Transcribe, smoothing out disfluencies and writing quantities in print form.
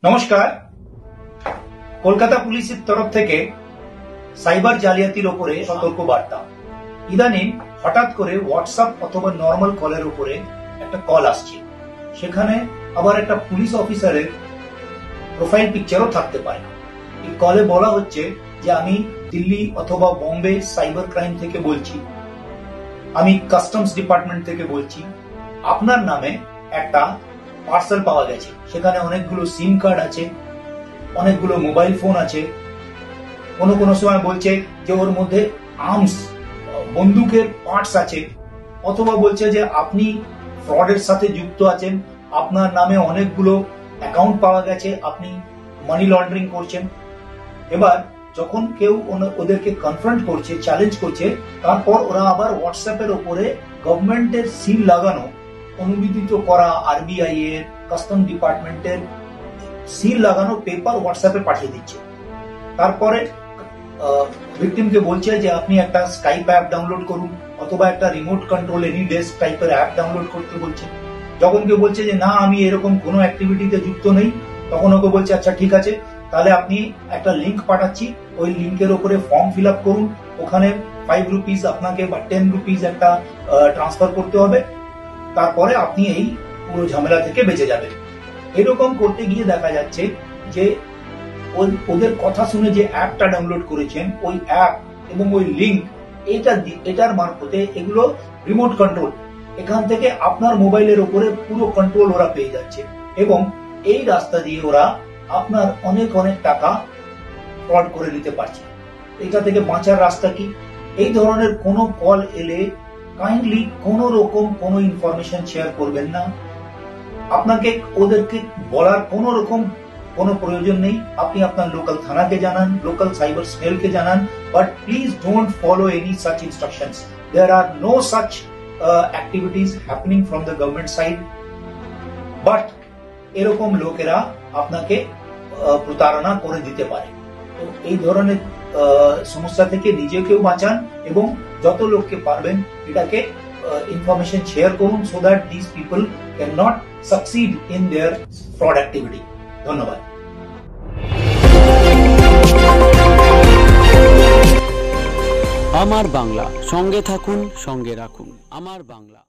নমস্কার। কলকাতা পুলিশের তরফ থেকে সাইবার জালিয়াতির উপরে সতর্ক বার্তা। ইদানিং হঠাৎ করে হোয়াটসঅ্যাপ অথবা নর্মাল কলের উপরে একটা কল আসছে, সেখানে আবার একটা পুলিশ অফিসারের প্রোফাইল পিকচারও থাকতে পারে। এই কলে বলা হচ্ছে যে আমি দিল্লি অথবা বোম্বে সাইবার ক্রাইম থেকে বলছি, আমি কাস্টমস ডিপার্টমেন্ট থেকে বলছি, আপনার নামে একটা পার্সেল পাওয়া গেছে, সেখানে অনেকগুলো সিম কার্ড আছে, অনেকগুলো মোবাইল ফোন আছে। কোনো সময় বলছে যে ওর মধ্যে আর্মস বন্দুকের পার্টস আছে, অথবা বলছে যে আপনি ফ্রডের সাথে যুক্ত আছেন, আপনার নামে অনেকগুলো অ্যাকাউন্ট পাওয়া গেছে, আপনি মানি লন্ডারিং করছেন। এবার যখন কেউ ওদেরকে কনফ্রন্ট করছে, চ্যালেঞ্জ করছে, তারপর ওরা আবার হোয়াটসঅ্যাপের উপরে গভর্নমেন্টের সিল লাগানো, অনুমোদিত করা আরবিআই এর, কাস্টম ডিপার্টমেন্টের সিল লাগানো পেপার হোয়াটসঅ্যাপে পাঠিয়ে দিচ্ছে। তারপরে ভিকটিমকে বলছে যে আপনি একটা স্কাইপ অ্যাপ ডাউনলোড করুন, অথবা একটা রিমোট কন্ট্রোল এনি ডেস্ক টাইপের অ্যাপ ডাউনলোড করতে বলছে। যখন কেউ বলছে যে না আমি এরকম কোনো অ্যাক্টিভিটিতে যুক্ত নেই, তখন ওকে বলছে আচ্ছা ঠিক আছে, তাহলে আপনি একটা লিঙ্ক পাঠাচ্ছি, ওই লিঙ্কের উপরে ফর্ম ফিল আপ করুন, ওখানে 5 রুপিস আপনাকে বা 10 রুপিস একটা ট্রান্সফার করতে হবে, তারপরে আপনি এই পুরো ঝামেলা থেকে বেঁচে যাবেন। এরকম করতে গিয়ে দেখা যাচ্ছে যে ওদের কথা শুনে যে অ্যাপটা ডাউনলোড করেছেন, ওই অ্যাপ এবং ওই লিঙ্ক এটার মারফতে এগুলো রিমোট কন্ট্রোল, এখান থেকে আপনার মোবাইলের উপরে পুরো কন্ট্রোল ওরা পেয়ে যাচ্ছে, এবং এই রাস্তা দিয়ে ওরা আপনার অনেক টাকা ফ্রড করে নিতে পারছে। এটা থেকে বাঁচার রাস্তা কি? এই ধরনের কোনো কল এলে কাইন্ডলি কোন রকম কোনো ইনফরমেশন শেয়ার করবেন না। আপনাকে ওদেরকে বলার কোন রকম কোনো প্রয়োজন নেই। আপনি আপনার লোকাল থানাকে জানান, লোকাল সাইবার সেলকে জানান, but please don't follow any such instructions. There are no such activities happening from the government side, but এরকম লোকেরা আপনাকে প্রতারণা করে দিতে পারে। তো এই ধরনের সমস্যা থেকে নিজেকেও বাঁচান এবং যত লোককে পারবেন এটাকে ইনফরমেশন শেয়ার করুন, so that this people can not succeed in their fraud activity. ধন্যবাদ। আমার বাংলা, সঙ্গে থাকুন, সঙ্গে রাখুন। আমার বাংলা।